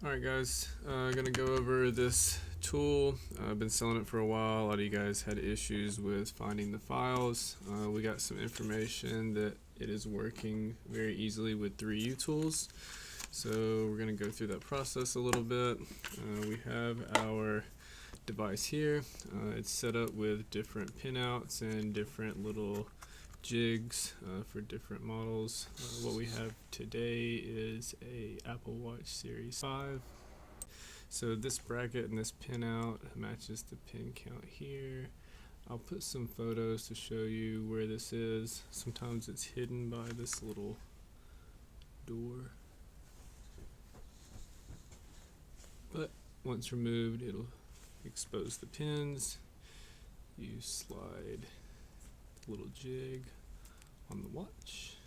Alright guys, gonna go over this tool. I've been selling it for a while. A lot of you guys had issues with finding the files. We got some information that it is working very easily with 3U tools. So we're gonna go through that process a little bit. We have our device here. It's set up with different pinouts and different little jigs for different models. What we have today is a Apple Watch Series 5. So this bracket and this pinout matches the pin count here. I'll put some photos to show you where this is. Sometimes it's hidden by this little door, but once removed it'll expose the pins. You slide little jig on the watch,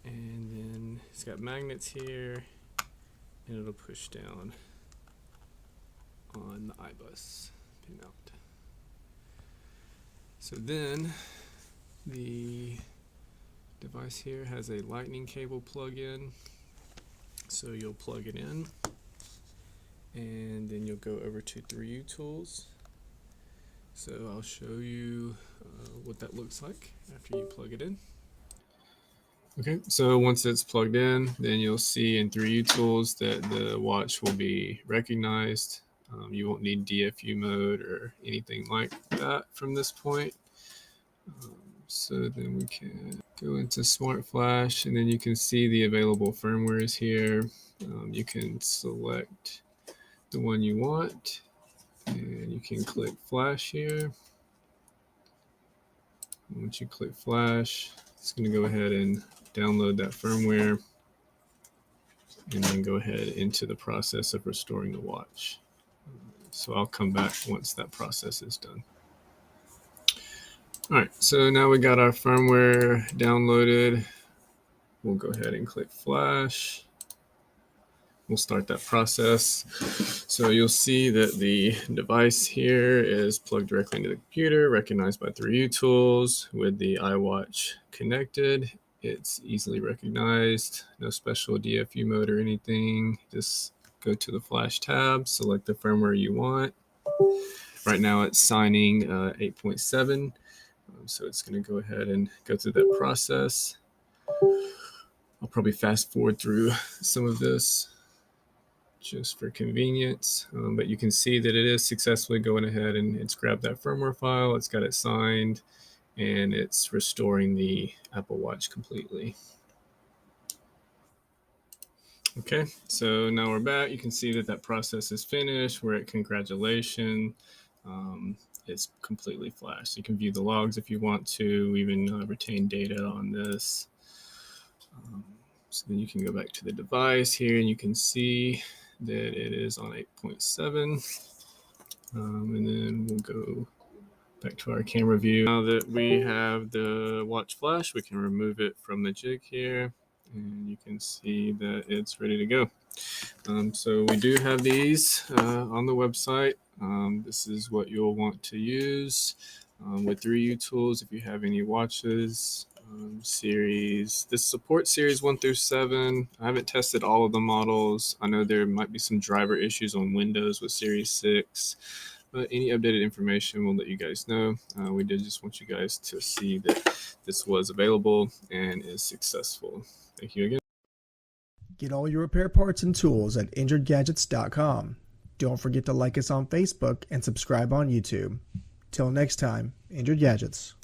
and then it's got magnets here, and it'll push down on the iBUS pinout. So then the device here has a lightning cable plug-in, so you'll plug it in and then you'll go over to 3U tools. So I'll show you what that looks like after you plug it in. Okay, so once it's plugged in, then you'll see in 3U tools that the watch will be recognized. You won't need DFU mode or anything like that from this point. So then we can go into Smart Flash, and then you can see the available firmware is here. You can select the one you want, and you can click Flash here. Once you click Flash, it's going to go ahead and download that firmware, and then go ahead into the process of restoring the watch. So I'll come back once that process is done. All right, so now we got our firmware downloaded. We'll go ahead and click Flash. We'll start that process. So you'll see that the device here is plugged directly into the computer, recognized by 3U tools. With the iWatch connected, it's easily recognized. No special DFU mode or anything. Just go to the Flash tab, select the firmware you want. Right now it's signing 8.7, so it's going to go ahead and go through that process. I'll probably fast forward through some of this just for convenience, but you can see that it is successfully going ahead and it's grabbed that firmware file, it's got it signed, and it's restoring the Apple Watch completely. Okay, so now we're back. You can see that that process is finished. We're at congratulations. It's completely flashed. You can view the logs if you want to, even retain data on this. So then you can go back to the device here, and you can see that it is on 8.7. And then we'll go back to our camera view. Now that we have the watch flash, we can remove it from the jig here, and you can see that it's ready to go. So we do have these on the website. This is what you'll want to use with 3U tools if you have any watches. This supports series 1 through 7. I haven't tested all of the models. I know there might be some driver issues on Windows with series 6, but any updated information we'll let you guys know. We did just want you guys to see that this was available and is successful. Thank you again. Get all your repair parts and tools at injuredgadgets.com. Don't forget to like us on Facebook and subscribe on YouTube. Till next time, Injured Gadgets.